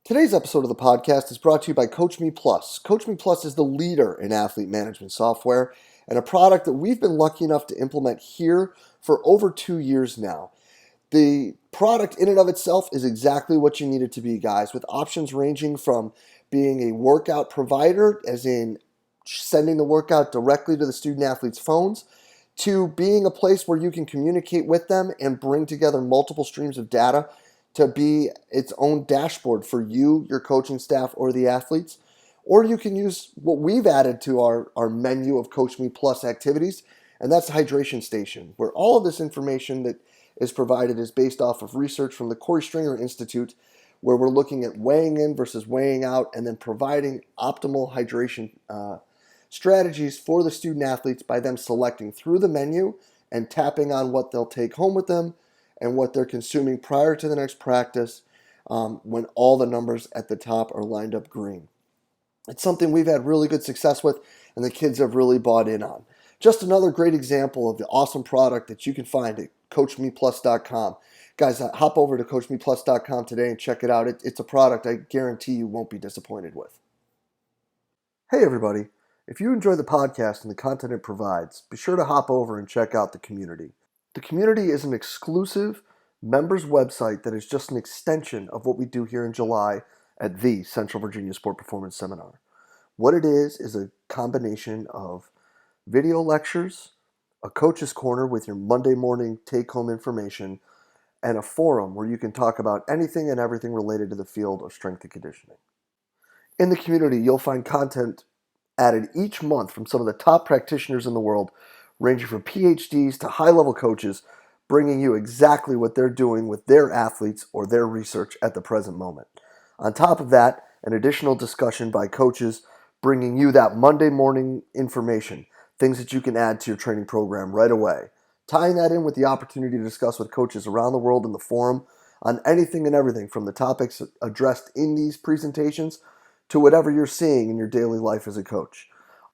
Today's episode of the podcast is brought to you by Coach Me Plus. Coach Me Plus is the leader in athlete management software and a product that we've been lucky enough to implement here for over 2 years now. The product in and of itself is exactly what you need it to be, guys, with options ranging from being a workout provider, as in sending the workout directly to the student athletes' phones, to being a place where you can communicate with them and bring together multiple streams of data to be its own dashboard for you, your coaching staff, or the athletes. Or you can use what we've added to our menu of Coach Me Plus activities, and that's the hydration station, where all of this information that is provided is based off of research from the Corey Stringer Institute, where we're looking at weighing in versus weighing out and then providing optimal hydration strategies for the student athletes by them selecting through the menu and tapping on what they'll take home with them and what they're consuming prior to the next practice when all the numbers at the top are lined up green. It's something we've had really good success with and the kids have really bought in on. Just another great example of the awesome product that you can find at CoachMePlus.com. Guys, hop over to CoachMePlus.com today and check it out. It's a product I guarantee you won't be disappointed with. Hey everybody, if you enjoy the podcast and the content it provides, be sure to hop over and check out the community. The community is an exclusive members website that is just an extension of what we do here in July at the Central Virginia Sport Performance Seminar. What it is a combination of video lectures, a coach's corner with your Monday morning take-home information, and a forum where you can talk about anything and everything related to the field of strength and conditioning. In the community, you'll find content added each month from some of the top practitioners in the world, ranging from PhDs to high-level coaches, bringing you exactly what they're doing with their athletes or their research at the present moment. On top of that, an additional discussion by coaches bringing you that Monday morning information, things that you can add to your training program right away. Tying that in with the opportunity to discuss with coaches around the world in the forum on anything and everything from the topics addressed in these presentations to whatever you're seeing in your daily life as a coach.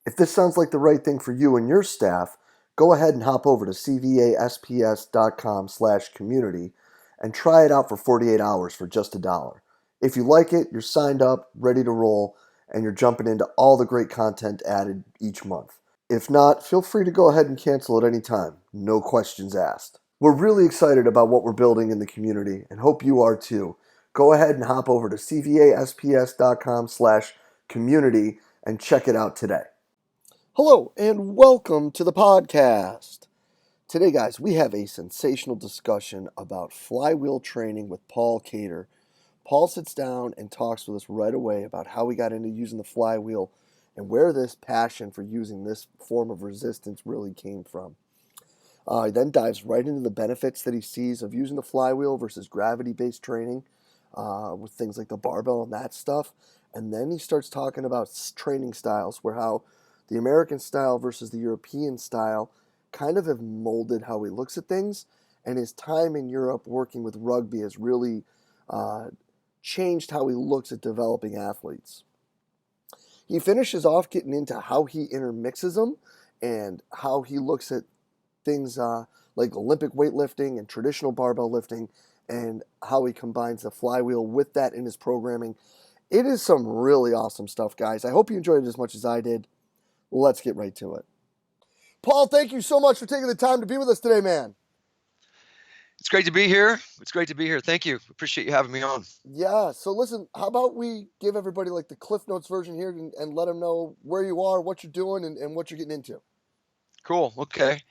If this sounds like the right thing for you and your staff, go ahead and hop over to cvasps.com/community and try it out for 48 hours for just $1. If you like it, you're signed up, ready to roll, and you're jumping into all the great content added each month. If not, feel free to go ahead and cancel at any time. No questions asked. We're really excited about what we're building in the community and hope you are too. Go ahead and hop over to cvasps.com/community and check it out today. Hello and welcome to the podcast. Today, guys, we have a sensational discussion about flywheel training with Paul Cater. Paul sits down and talks with us right away about how he got into using the flywheel and where this passion for using this form of resistance really came from. He then dives right into the benefits that he sees of using the flywheel versus gravity-based training with things like the barbell and that stuff. And then he starts talking about training styles, where how the American style versus the European style kind of have molded how he looks at things. And his time in Europe working with rugby has really changed how he looks at developing athletes. He finishes off getting into how he intermixes them and how he looks at things like Olympic weightlifting and traditional barbell lifting and how he combines the flywheel with that in his programming. It is some really awesome stuff, guys. I hope you enjoyed it as much as I did. Let's get right to it. Paul, thank you so much for taking the time to be with us today, man. It's great to be here. Thank you. Appreciate you having me on. Yeah, so listen, how about we give everybody like the Cliff Notes version here and let them know where you are, what you're doing, and what you're getting into. Cool. Okay.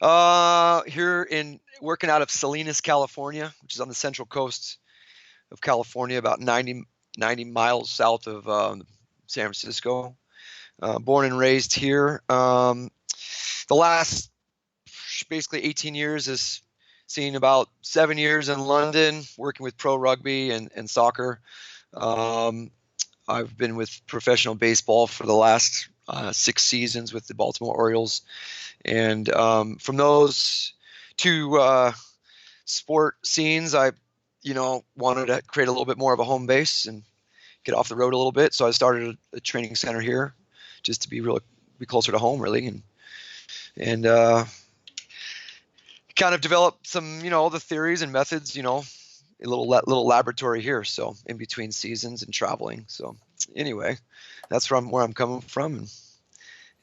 Here in working out of Salinas, California, which is on the central coast of California, about 90 miles south of San Francisco. Born and raised here. The last basically 18 years has seen about 7 years in London working with pro rugby and soccer. I've been with professional baseball for the last 6 seasons with the Baltimore Orioles. And from those two sport scenes, I wanted to create a little bit more of a home base and get off the road a little bit. So I started a training center here just to be closer to home, really. And kind of develop some, the theories and methods, a little laboratory here. So in between seasons and traveling. So anyway, that's where I'm coming from,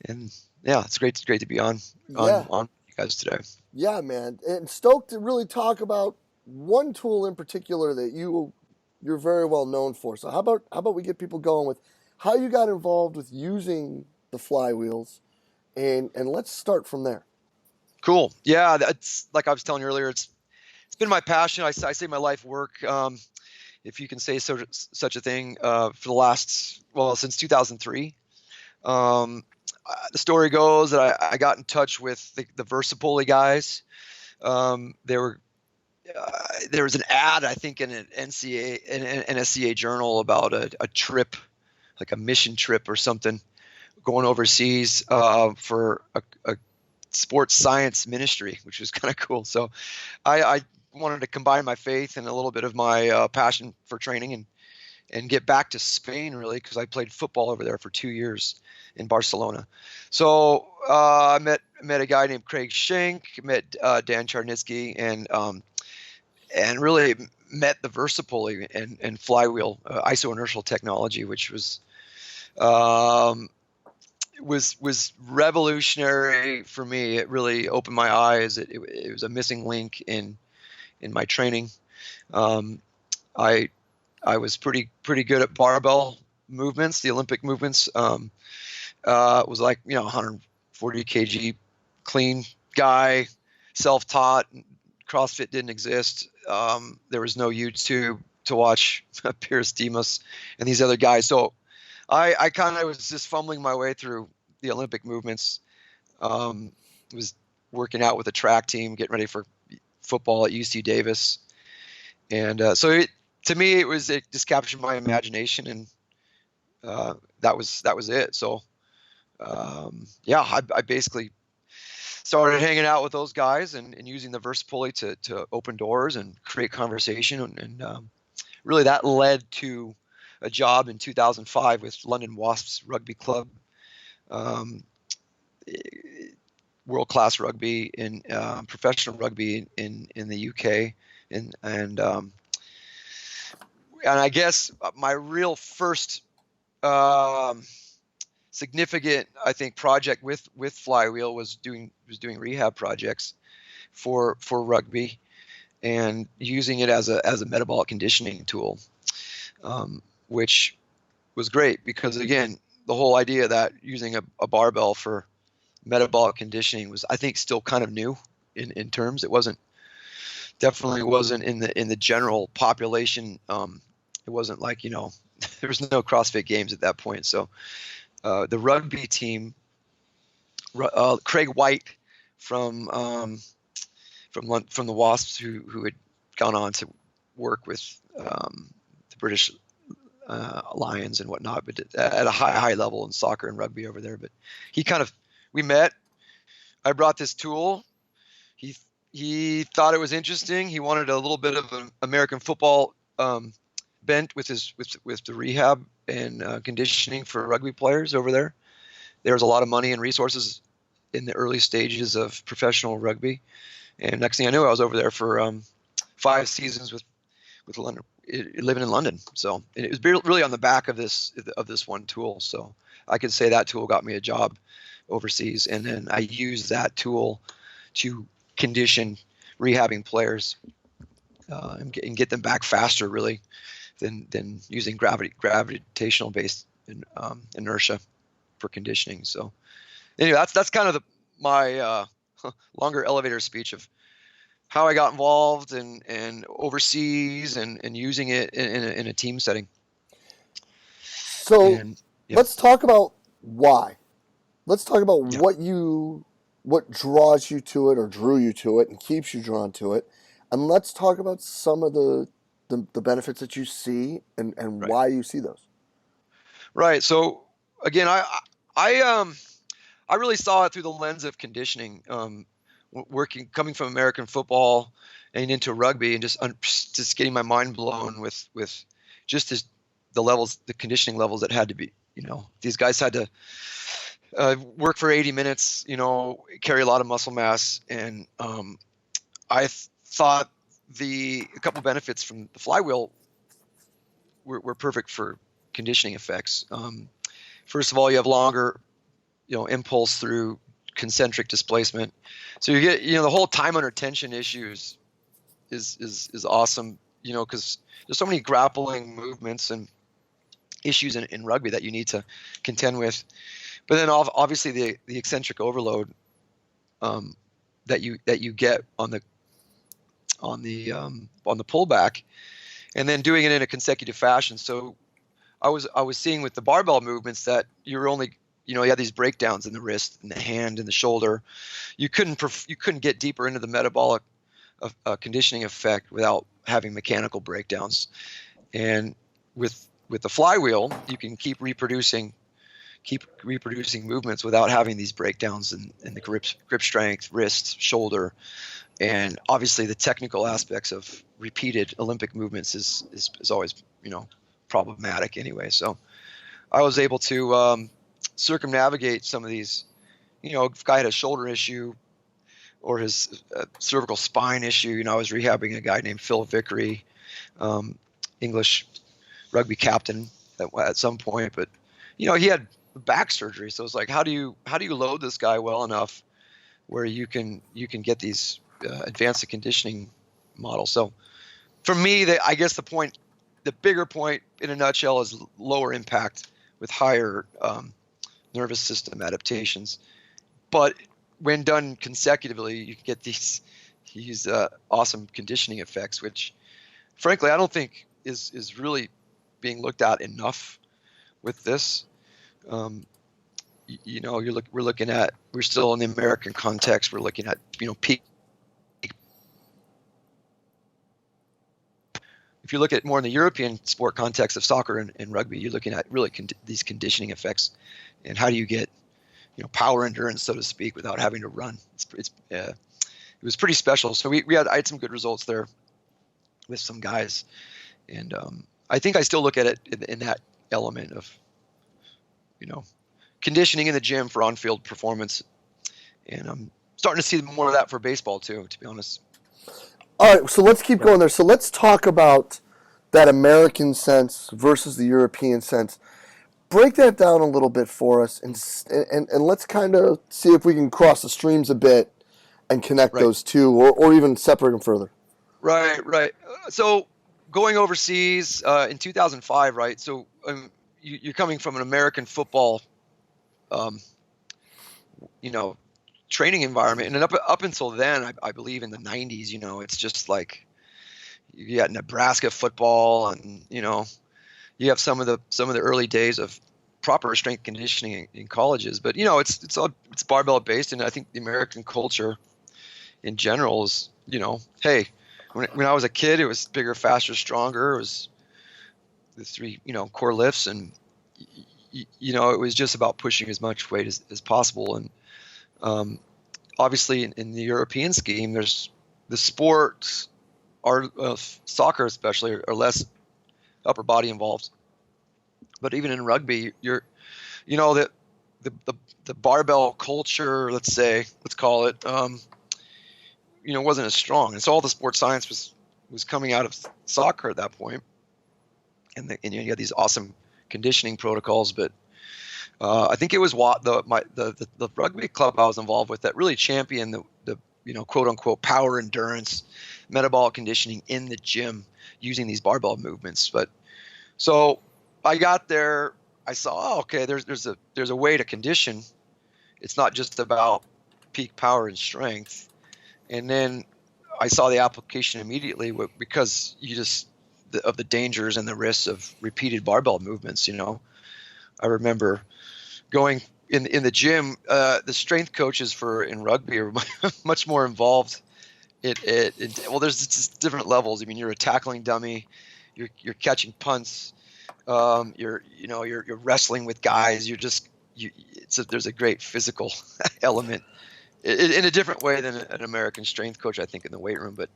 and yeah, it's great to be on Yeah, you guys today. yeah, man. And stoked to really talk about one tool in particular that you're very well known for. So how about we get people going with how you got involved with using the flywheels, and let's start from there. Cool. Yeah, that's like I was telling you earlier. It's been my passion. I say my life work, if you can say such a thing, for the last, well, since 2003. The story goes that I got in touch with the Versapoli guys. There was an ad, I think, in an NSCA journal about a trip, like a mission trip or something, going overseas for a sports science ministry, which was kind of cool. So I wanted to combine my faith and a little bit of my passion for training and get back to Spain, really, because I played football over there for 2 years in Barcelona. So I met a guy named Craig Schenk, met Dan Charnitsky, and really met the Versapoli and flywheel isoinertial technology, which was revolutionary for me. It really opened my eyes. It was a missing link in my training. I was pretty good at barbell movements, the Olympic movements. Was like 140 kg clean guy, self-taught. CrossFit didn't exist. There was no YouTube to watch Pierce Demas and these other guys. So I kind of was just fumbling my way through the Olympic movements. Was working out with a track team, getting ready for football at UC Davis. And so to me, it just captured my imagination, and that was it. So yeah, I basically started hanging out with those guys and using the Versapoli to open doors and create conversation, and really that led to a job in 2005 with London Wasps Rugby Club, world-class rugby in professional rugby in the UK, and I guess my real first significant, I think, project with Flywheel was doing rehab projects for rugby and using it as a metabolic conditioning tool, which was great because, again, the whole idea that using a barbell for metabolic conditioning was, I think, still kind of new in terms. It definitely wasn't in the general population. It wasn't like, there was no CrossFit games at that point. So the rugby team, Craig White from the Wasps, who had gone on to work with the British Lions and whatnot, but at a high level in soccer and rugby over there. But we met. I brought this tool. He thought it was interesting. He wanted a little bit of an American football bent with the rehab and conditioning for rugby players over there. There was a lot of money and resources in the early stages of professional rugby, and next thing I knew, I was over there for 5 seasons with London, living in London. So it was really on the back of this one tool. So I could say that tool got me a job overseas, and then I used that tool to condition rehabbing players and get them back faster, really, than using gravitational based inertia for conditioning. So anyway, that's kind of my longer elevator speech of how I got involved and overseas and using it in a team setting. So And yeah. let's talk about why. Let's talk about Yeah. what draws you to it or drew you to it and keeps you drawn to it. And let's talk about some of the benefits that you see and Right. why you see those. Right. So again, I really saw it through the lens of conditioning, coming from American football and into rugby, and just getting my mind blown with just the conditioning levels that had to be. These guys had to work for 80 minutes, carry a lot of muscle mass, and I thought a couple benefits from the flywheel were perfect for conditioning effects. First of all, you have longer, impulse through concentric displacement. So you get, the whole time under tension issues is awesome, because there's so many grappling movements and issues in rugby that you need to contend with. But then obviously the eccentric overload that you get on the pullback, and then doing it in a consecutive fashion. So I was seeing with the barbell movements that you're only, you had these breakdowns in the wrist and the hand and the shoulder. You couldn't get deeper into the metabolic conditioning effect without having mechanical breakdowns. And with the flywheel, you can keep reproducing movements without having these breakdowns in the grip strength, wrist, shoulder, and obviously the technical aspects of repeated Olympic movements is always, problematic anyway. So I was able to circumnavigate some of these. If a guy had a shoulder issue or his cervical spine issue, I was rehabbing a guy named Phil Vickery, English rugby captain at some point, but he had back surgery. So it's like, how do you load this guy well enough where you can get these advanced conditioning models? So for me, I guess the bigger point in a nutshell is lower impact with higher nervous system adaptations. But when done consecutively, you can get these awesome conditioning effects, which frankly I don't think is really being looked at enough with this. We're still in the American context. We're looking at peak. If you look at more in the European sport context of soccer and rugby, you're looking at really these conditioning effects, and how do you get power endurance, so to speak, without having to run. It was pretty special. So I had some good results there with some guys, and I think I still look at it in that element of conditioning in the gym for on-field performance, and I'm starting to see more of that for baseball too, to be honest. All right, so let's keep going there. So let's talk about that American sense versus the European sense. Break that down a little bit for us, and let's kind of see if we can cross the streams a bit and connect those two, or even separate them further. Right. So going overseas in 2005, right? So you're coming from an American football, training environment, and up until then, I believe in the 90s, it's just like you got Nebraska football, and you have some of the early days of proper strength conditioning in colleges, but it's barbell based, and I think the American culture in general is hey, when I was a kid, it was bigger, faster, stronger. It was the three core lifts, and it was just about pushing as much weight as possible. And obviously in the European scheme, there's the sports are soccer especially are less upper body involved. But even in rugby, the barbell culture, let's call it, wasn't as strong. And so all the sports science was coming out of soccer at that point. And you had these awesome conditioning protocols, but I think it was the rugby club I was involved with that really championed the quote unquote power endurance metabolic conditioning in the gym using these barbell movements. But so I got there, I saw, okay, there's a way to condition. It's not just about peak power and strength. And then I saw the application immediately because of the dangers and the risks of repeated barbell movements. I remember going in the gym, the strength coaches in rugby are much more involved. There's just different levels. I mean, you're a tackling dummy, you're catching punts, you're wrestling with guys. There's a great physical element in a different way than an American strength coach, I think, in the weight room. But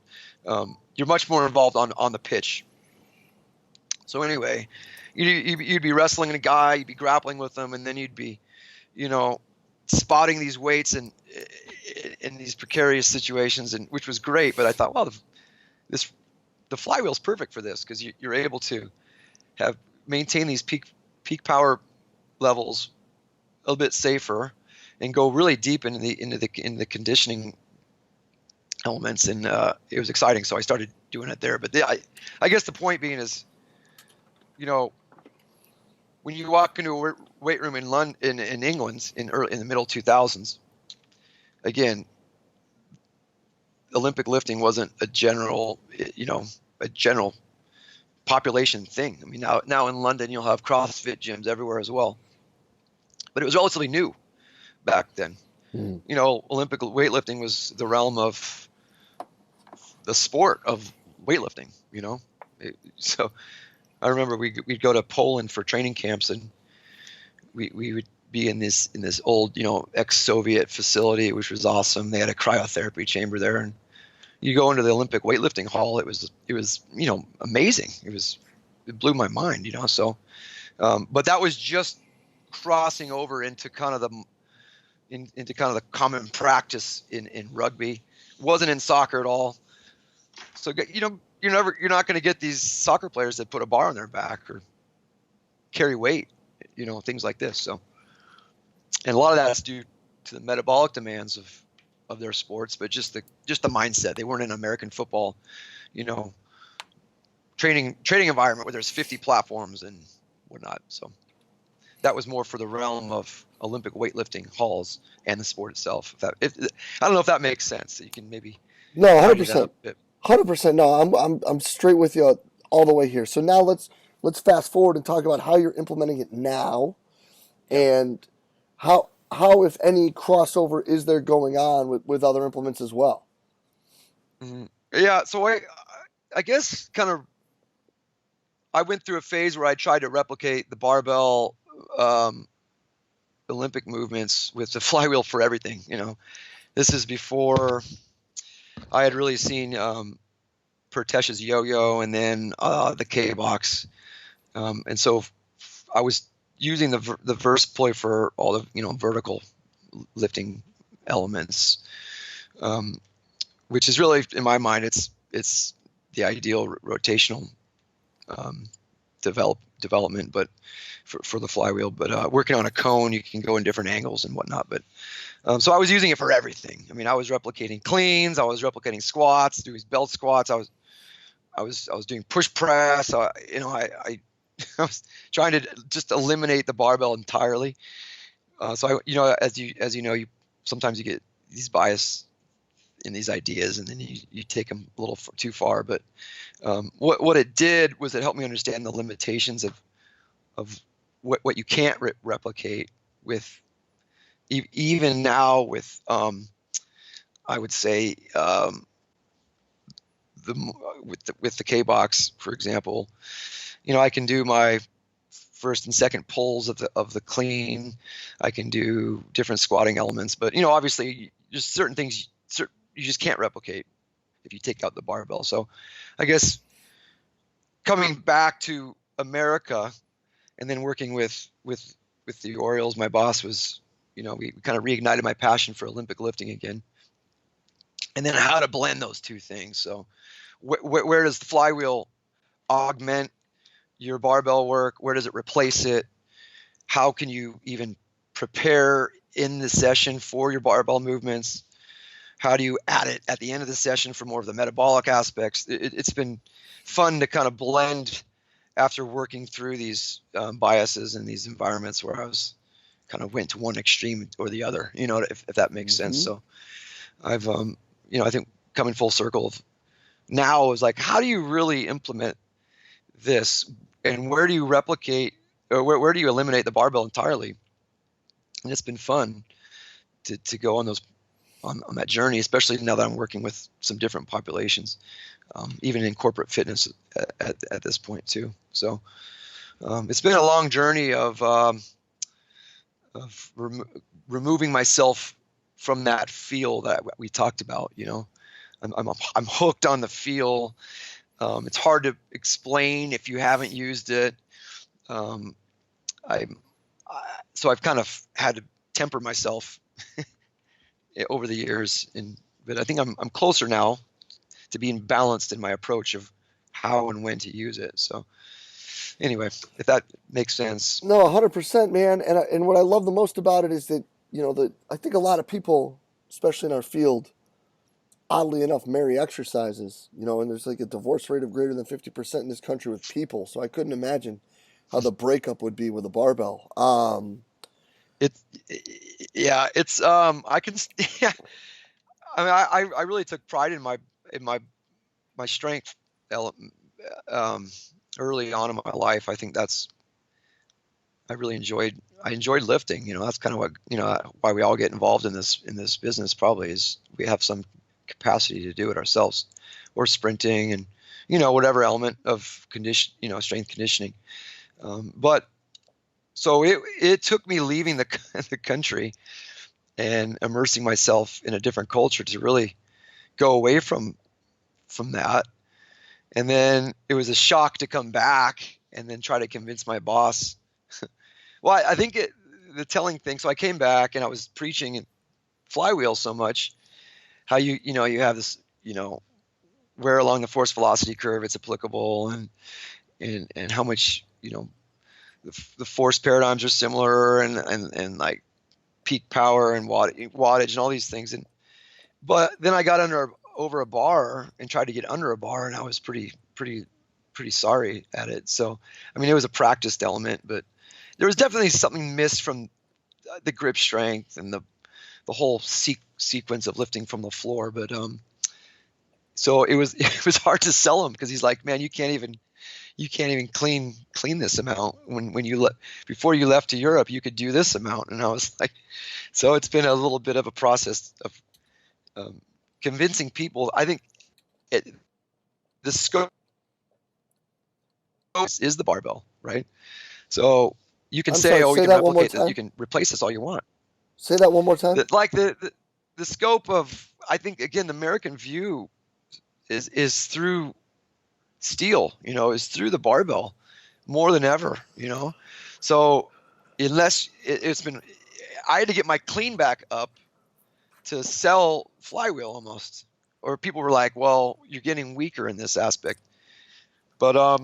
you're much more involved on the pitch. So anyway, you'd be wrestling a guy, you'd be grappling with them, and then you'd be, spotting these weights in these precarious situations, and which was great. But I thought, well, this the flywheel's perfect for this because you're able to maintain these peak power levels a little bit safer and go really deep into the conditioning elements, and it was exciting. So I started doing it there. But I guess the point being is, when you walk into a weight room in London, in England, in the middle 2000s, again, Olympic lifting wasn't a general population thing. I mean, now in London you'll have CrossFit gyms everywhere as well, but it was relatively new back then. Olympic weightlifting was the realm of the sport of weightlifting. So I remember we'd go to Poland for training camps, and we would be in this old ex-Soviet facility, which was awesome. They had a cryotherapy chamber there, and you go into the Olympic weightlifting hall. It was amazing. It blew my mind. So but that was just crossing over into kind of the common practice in rugby. It wasn't in soccer at all. So you're not going to get these soccer players that put a bar on their back or carry weight, things like this. So, and a lot of that's due to the metabolic demands of their sports, but just the mindset. They weren't in American football, training environment where there's 50 platforms and whatnot. So that was more for the realm of Olympic weightlifting halls and the sport itself. I don't know if that makes sense. You can maybe no, 100%. 100%. No, I'm straight with you all the way here. So now let's fast forward and talk about how you're implementing it now, and how if any crossover is there going on with other implements as well. Mm-hmm. Yeah. So I guess kind of I went through a phase where I tried to replicate the barbell Olympic movements with the flywheel for everything. This is before I had really seen Pertesh's yo-yo and then the K-box, and so I was using the Versaploy for all the vertical lifting elements, which is really, in my mind, it's the ideal rotational development, but for the flywheel. But working on a cone, you can go in different angles and whatnot. But so I was using it for everything. I mean, I was replicating cleans, I was replicating squats, doing belt squats. I was doing push press. I was trying to just eliminate the barbell entirely. So as you know, sometimes you get these bias in these ideas, and then you take them a little too far. But what it did was it helped me understand the limitations of what you can't replicate with even now with I would say with the K-box, for example. I can do my first and second pulls of the clean. I can do different squatting elements, but obviously just certain things you just can't replicate if you take out the barbell. So I guess coming back to America and then working with the Orioles, my boss was, we kind of reignited my passion for Olympic lifting again, and then how to blend those two things. So where does the flywheel augment your barbell work? Where does it replace it? How can you even prepare in the session for your barbell movements? How do you add it at the end of the session for more of the metabolic aspects? It's been fun to kind of blend after working through these biases in these environments where I was kind of went to one extreme or the other, if that makes sense. So I've, I think coming full circle of now is like, how do you really implement this, and where do you replicate, or where do you eliminate the barbell entirely? And it's been fun to go on that journey, especially now that I'm working with some different populations, even in corporate fitness at this point too. So it's been a long journey of removing myself from that feel that we talked about. I'm hooked on the feel. It's hard to explain if you haven't used it. So I've kind of had to temper myself over the years, but I think I'm closer now to being balanced in my approach of how and when to use it. So anyway, if that makes sense. No, 100%, man. And what I love the most about it is that, I think a lot of people, especially in our field, oddly enough, marry exercises, and there's like a divorce rate of greater than 50% in this country with people. So I couldn't imagine how the breakup would be with a barbell. It's yeah, it's I can yeah. I mean, I really took pride in my strength um, early on in my life. I think I enjoyed lifting. That's kind of what why we all get involved in this business. Probably is we have some capacity to do it ourselves, or sprinting and whatever element of strength conditioning. But so it took me leaving the country and immersing myself in a different culture to really go away from that. And then it was a shock to come back and then try to convince my boss. Well, I think the telling thing. So I came back and I was preaching in flywheel so much, how you have this, where along the force velocity curve it's applicable, and how much the force paradigms are similar, and like peak power and wattage and all these things. But then I got over a bar and tried to get under a bar, and I was pretty sorry at it. So I mean, it was a practiced element, but there was definitely something missed from the grip strength and the whole sequence of lifting from the floor. But so it was hard to sell him, because he's like, man, you can't even clean this amount. When you before you left to Europe, you could do this amount. And I was like, so it's been a little bit of a process of convincing people. I think the scope is the barbell, right? So you can say you can replicate this, you can replace this all you want. Say that one more time. The scope of, I think, again, the American view is through steel, is through the barbell more than ever, So unless I had to get my clean back up to sell flywheel almost, or people were like, well, you're getting weaker in this aspect. But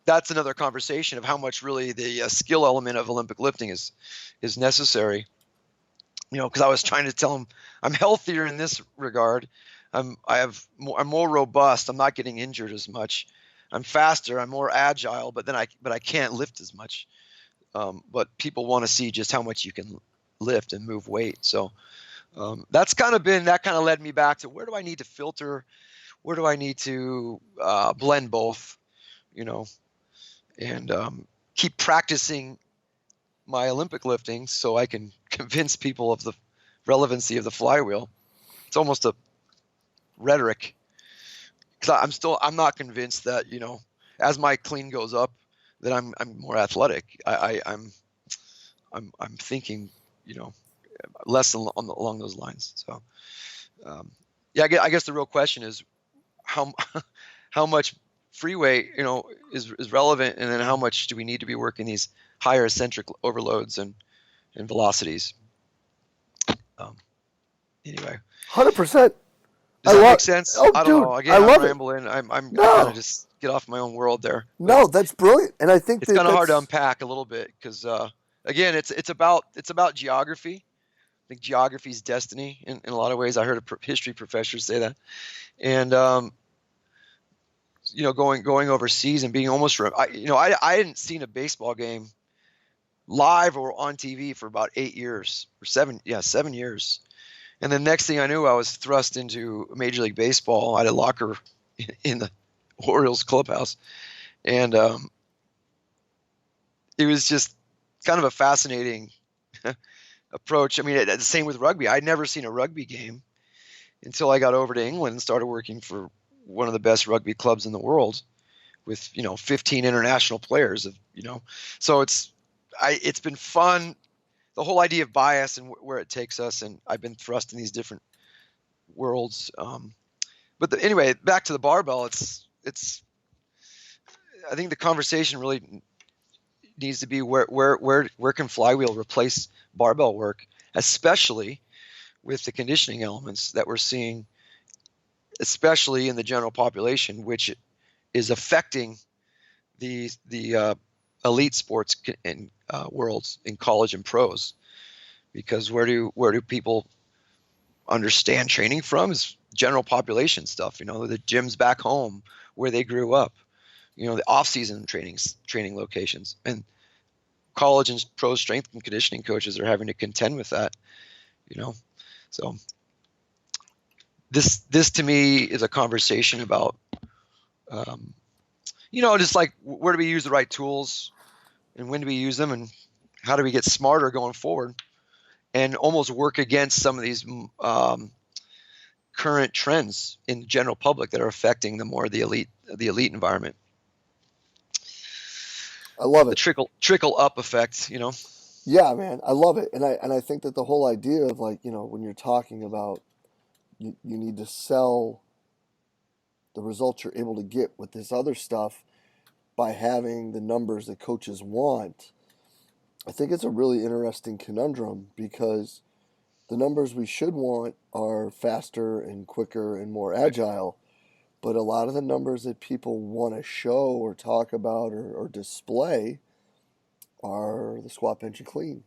that's another conversation of how much really the skill element of Olympic lifting is necessary. Because I was trying to tell them I'm healthier in this regard. I'm more robust. I'm not getting injured as much. I'm faster. I'm more agile. But I can't lift as much. But people want to see just how much you can lift and move weight. So that kind of led me back to, where do I need to filter? Where do I need to blend both? And keep practicing my Olympic lifting so I can convince people of the relevancy of the flywheel. It's almost a rhetoric, because I'm not convinced that as my clean goes up that I'm more athletic. I'm thinking less along those lines. So I guess the real question is how much free weight is relevant, and then how much do we need to be working these higher eccentric overloads and velocities. Anyway, 100%. Does that make sense? Oh, I don't dude, know. Again, I'm rambling. I kind of just get off my own world there. No, that's brilliant, and I think it's kind of hard to unpack a little bit, because again, it's about geography. I think geography is destiny in a lot of ways. I heard a history professor say that, and going overseas and being almost, I hadn't seen a baseball game live or on TV for about 8 years or 7 years. And the next thing I knew, I was thrust into Major League Baseball. I had a locker in the Orioles clubhouse. And it was just kind of a fascinating approach. I mean, the same with rugby. I'd never seen a rugby game until I got over to England and started working for one of the best rugby clubs in the world with, 15 international players. So it's been fun. The whole idea of bias and where it takes us, and I've been thrust in these different worlds. But anyway, back to the barbell. It's. I think the conversation really needs to be where can flywheel replace barbell work, especially with the conditioning elements that we're seeing especially in the general population, which is affecting the elite sports in worlds in college and pros. Because where do people understand training from is general population stuff. The gyms back home where they grew up. The off-season training locations, and college and pro strength and conditioning coaches are having to contend with that. So this to me is a conversation about just like where do we use the right tools and when do we use them and how do we get smarter going forward and almost work against some of these current trends in the general public that are affecting the elite environment. I love it. The trickle up effect, Yeah, man, I love it, and I think that the whole idea of, like, when you're talking about you need to sell the results you're able to get with this other stuff by having the numbers that coaches want. I think it's a really interesting conundrum because the numbers we should want are faster and quicker and more agile, but a lot of the numbers that people want to show or talk about or display are the squat, bench, and clean.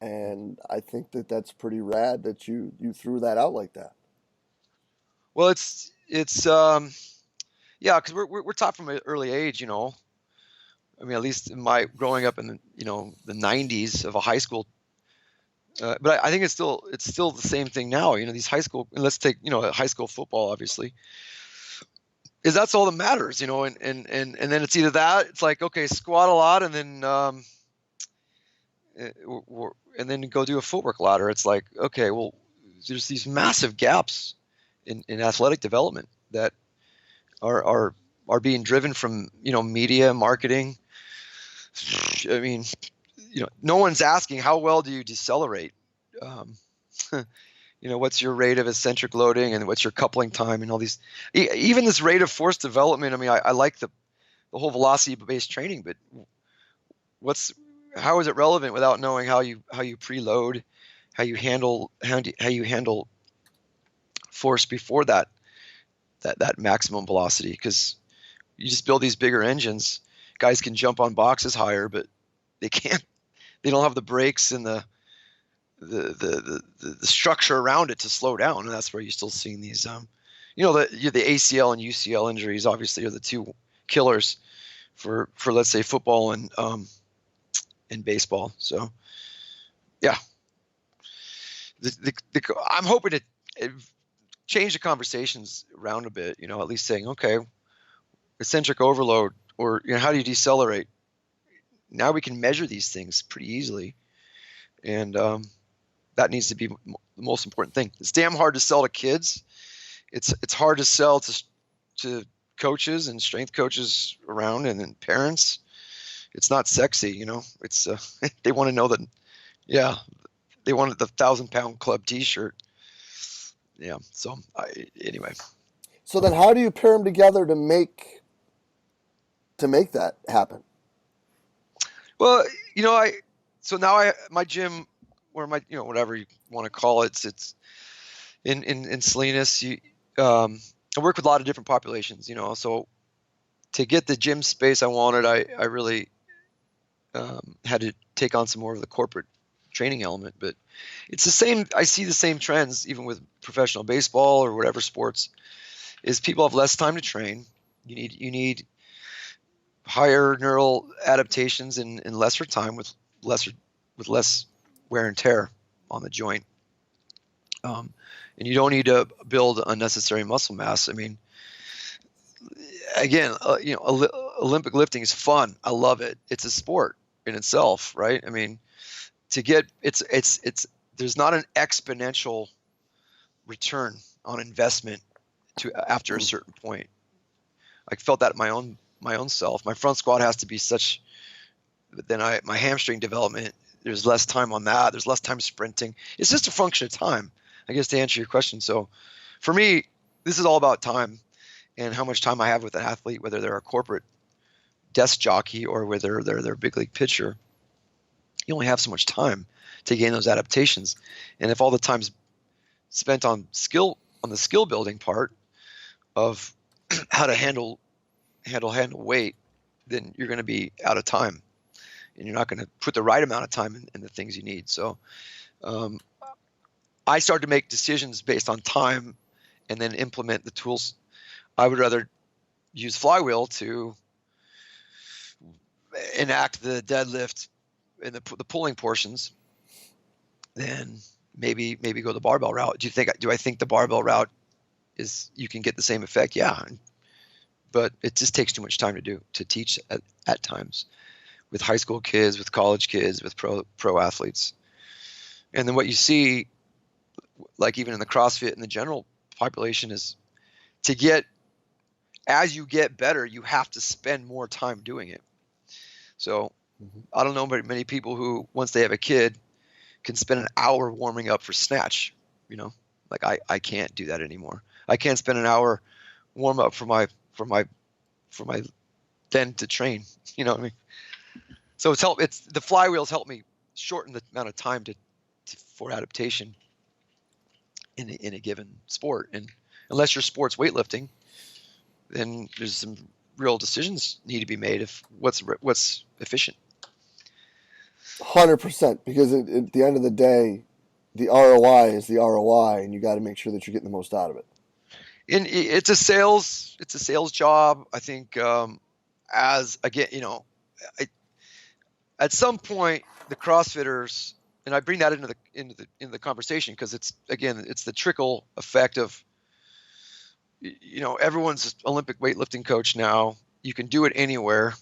And I think that that's pretty rad that you threw that out like that. Well, it's because we're taught from an early age, I mean, at least in my growing up in the 90s of a high school. But I think it's still the same thing now. These high school, and let's take high school football, obviously, is that's all that matters. And then it's either that it's like, okay, squat a lot, and then go do a footwork ladder. It's like, okay, well, there's these massive gaps in athletic development that are being driven from media, marketing. I mean, no one's asking how well do you decelerate. What's your rate of eccentric loading and what's your coupling time and all these. Even this rate of force development. I mean, I like the whole velocity-based training, but how is it relevant without knowing how you preload, how you handle force before that maximum velocity? Because you just build these bigger engines, guys can jump on boxes higher, but they don't have the brakes and the structure around it to slow down, and that's where you're still seeing these the ACL and UCL injuries obviously are the two killers for let's say football and baseball. So yeah, I'm hoping to change the conversations around a bit, at least saying, okay, eccentric overload, or how do you decelerate? Now we can measure these things pretty easily, and that needs to be the most important thing. It's damn hard to sell to kids. It's hard to sell to coaches and strength coaches around, and then parents. It's not sexy, It's they want to know that, yeah, they wanted the 1,000-pound club T-shirt. Yeah. So anyway. So then, how do you pair them together to make that happen? Well, my gym, or my whatever you want to call it, it's in Salinas. I work with a lot of different populations. So to get the gym space I wanted, I really had to take on some more of the corporate training element. But it's the same. I see the same trends even with professional baseball or whatever sports. Is people have less time to train. You need higher neural adaptations in lesser time with less wear and tear on the joint. And you don't need to build unnecessary muscle mass. I mean, again, Olympic lifting is fun. I love it. It's a sport in itself, right? I mean, there's not an exponential return on investment after a certain point. I felt that my own self. My front squat has to be such, but then my hamstring development, there's less time on that. There's less time sprinting. It's just a function of time, I guess, to answer your question. So for me, this is all about time and how much time I have with an athlete, whether they're a corporate desk jockey or whether they're a big league pitcher. You only have so much time to gain those adaptations. And if all the time's spent on the skill building part, of how to handle weight, then you're going to be out of time, and you're not going to put the right amount of time in the things you need. So I started to make decisions based on time and then implement the tools. I would rather use flywheel to enact the deadlift and the pulling portions than maybe go the barbell route. Do I think the barbell route is you can get the same effect? Yeah, but it just takes too much time to teach at times with high school kids, with college kids, with pro athletes. And then what you see, like even in the CrossFit and the general population, is as you get better, you have to spend more time doing it. So I don't know many people who, once they have a kid, can spend an hour warming up for snatch. Like I can't do that anymore. I can't spend an hour warm up for my then to train. You know what I mean? So the flywheels help me shorten the amount of time for adaptation in a given sport. And unless your sport's weightlifting, then there's some real decisions need to be made of what's efficient. 100%, because at the end of the day, the ROI is the ROI, and you got to make sure that you're getting the most out of it. And it's a sales job. I think at some point the CrossFitters, and I bring that into the conversation because it's the trickle effect of, everyone's Olympic weightlifting coach now. You can do it anywhere.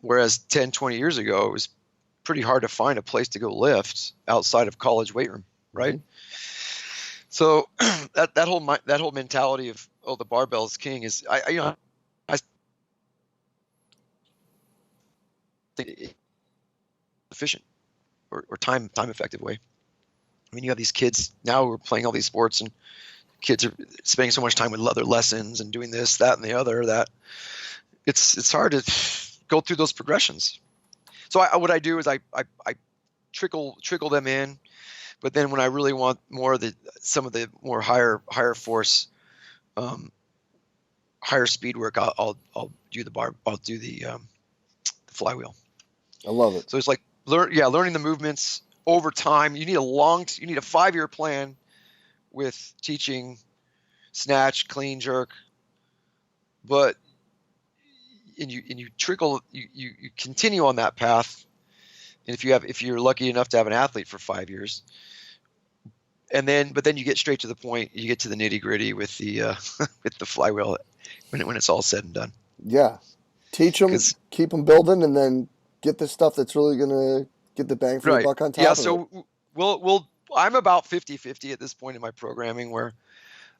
Whereas 10, 20 years ago, it was pretty hard to find a place to go lift outside of college weight room, right? Mm-hmm. So that whole mentality of, the barbell is king is I think efficient or time effective way. I mean, you have these kids now who are playing all these sports, and kids are spending so much time with other lessons and doing this, that, and the other, that it's hard to go through those progressions. So what I do is I trickle them in, but then when I really want more of some of the more higher force, higher speed work, I'll do the flywheel. I love it. So it's like learning the movements over time. You need a 5-year plan with teaching snatch, clean, jerk, but and you trickle, you continue on that path. And if you're lucky enough to have an athlete for 5 years, but then you get straight to the point, you get to the nitty gritty with the with the flywheel when it's all said and done. Yeah, teach them, keep them building, and then get the stuff that's really gonna get the bang for the buck on top. Yeah, so I'm about 50-50 at this point in my programming, where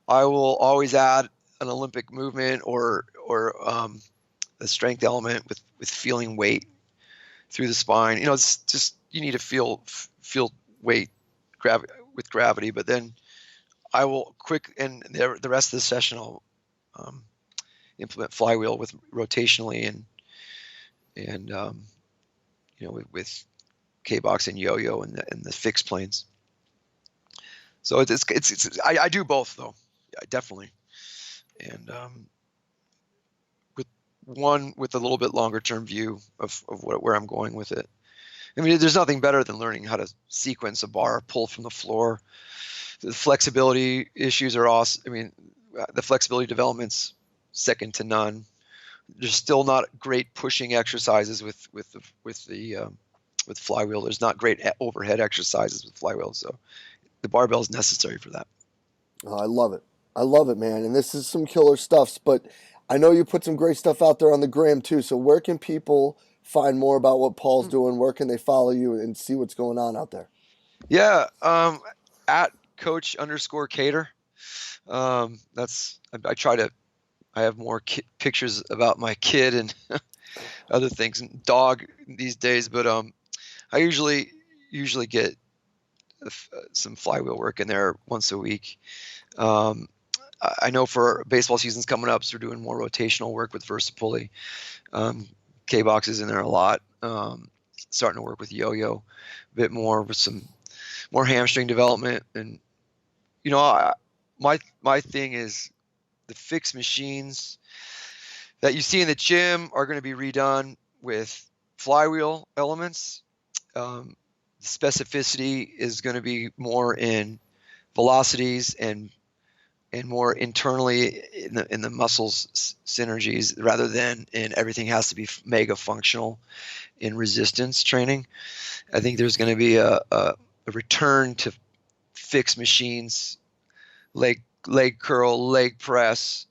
I will always add an Olympic movement or a strength element with feeling weight through the spine. It's just, you need to feel weight with gravity, but then I will and the rest of the session I'll implement flywheel with rotationally and with K-box and yo-yo and the fixed planes. So I do both though. Yeah, definitely. And with a little bit longer term view of where I'm going with it. I mean, there's nothing better than learning how to sequence a bar, pull from the floor. The flexibility issues are awesome. I mean, the flexibility development's second to none. There's still not great pushing exercises with flywheel. There's not great overhead exercises with flywheel. So the barbell is necessary for that. Oh, I love it, man. And this is some killer stuff, but I know you put some great stuff out there on the gram too. So where can people find more about what Paul's doing? Where can they follow you and see what's going on out there? Yeah. At coach_Cater. I have more pictures about my kid and other things and dog these days, but I usually get some flywheel work in there once a week. I know for baseball season's coming up, so we're doing more rotational work with VersaPulley. K-box is in there a lot. Starting to work with yo-yo a bit more with some more hamstring development. And my thing is the fixed machines that you see in the gym are going to be redone with flywheel elements. Specificity is going to be more in velocities and more internally in the muscles synergies, rather than in everything has to be mega functional in resistance training. I think there's going to be a return to fixed machines, leg curl, leg press,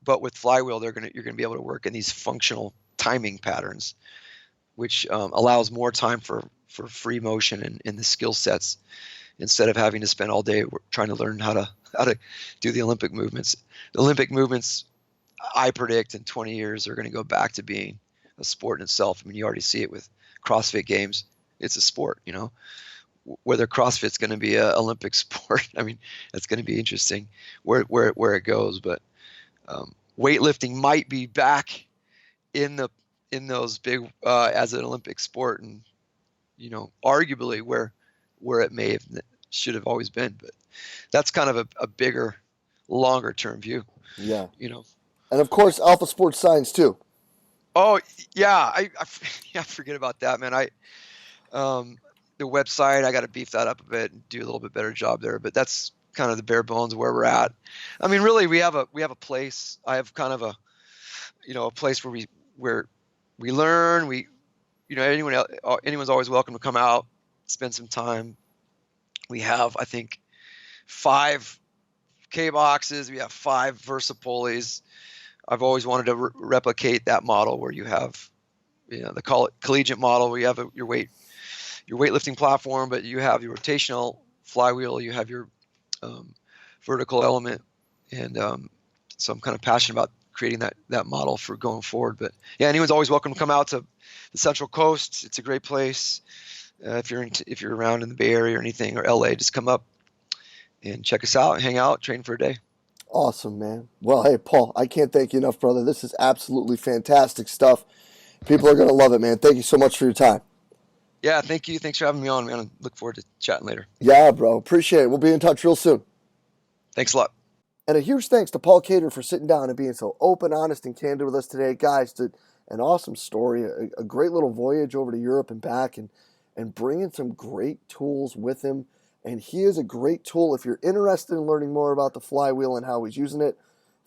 but with flywheel, you're going to be able to work in these functional timing patterns, which allows more time for free motion in the skill sets, instead of having to spend all day trying to learn how to do the Olympic movements. The Olympic movements, I predict in 20 years, are going to go back to being a sport in itself. I mean, you already see it with CrossFit Games. It's a sport, you know. Whether CrossFit's going to be an Olympic sport, I mean, that's going to be interesting where it goes. But weightlifting might be back in those big as an Olympic sport, and you know, arguably where it should have always been. But that's kind of a bigger, longer term view. Yeah. You know. And of course, Alpha Sports Science too. Oh yeah, I forget about that, man. The website, I got to beef that up a bit and do a little bit better job there. But that's kind of the bare bones of where we're at. I mean, really, we have a place. I have kind of a place where we learn. Anyone's always welcome to come out, spend some time. We have, I think, 5 K boxes. We have 5 Versa pulleys. I've always wanted to replicate that model where you have, they call it collegiate model, where you have your weightlifting platform, but you have your rotational flywheel, you have your vertical element, and so I'm kind of passionate about creating that model for going forward. But yeah, anyone's always welcome to come out to the Central Coast. It's a great place. If you're around in the Bay Area or anything, or LA, just come up and check us out, hang out, train for a day. Awesome, man. Well, hey, Paul, I can't thank you enough, brother. This is absolutely fantastic stuff. People are going to love it, man. Thank you so much for your time. Yeah, thank you. Thanks for having me on, man. I look forward to chatting later. Yeah, bro. Appreciate it. We'll be in touch real soon. Thanks a lot. And a huge thanks to Paul Cater for sitting down and being so open, honest, and candid with us today. Guys, an awesome story, a great little voyage over to Europe and back, and bringing some great tools with him. And he is a great tool. If you're interested in learning more about the flywheel and how he's using it,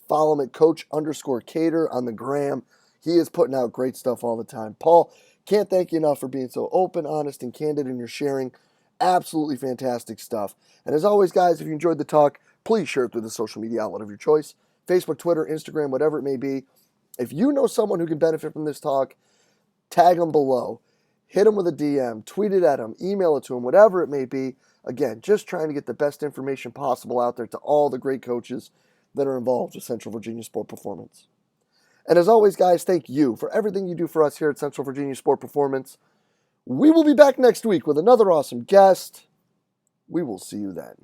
follow him at Coach_Cater on the gram. He is putting out great stuff all the time. Paul, can't thank you enough for being so open, honest, and candid in your sharing. Absolutely fantastic stuff. And as always, guys, if you enjoyed the talk, please share it through the social media outlet of your choice. Facebook, Twitter, Instagram, whatever it may be. If you know someone who can benefit from this talk, tag them below. Hit them with a DM, tweet it at them, email it to them, whatever it may be. Again, just trying to get the best information possible out there to all the great coaches that are involved with Central Virginia Sport Performance. And as always, guys, thank you for everything you do for us here at Central Virginia Sport Performance. We will be back next week with another awesome guest. We will see you then.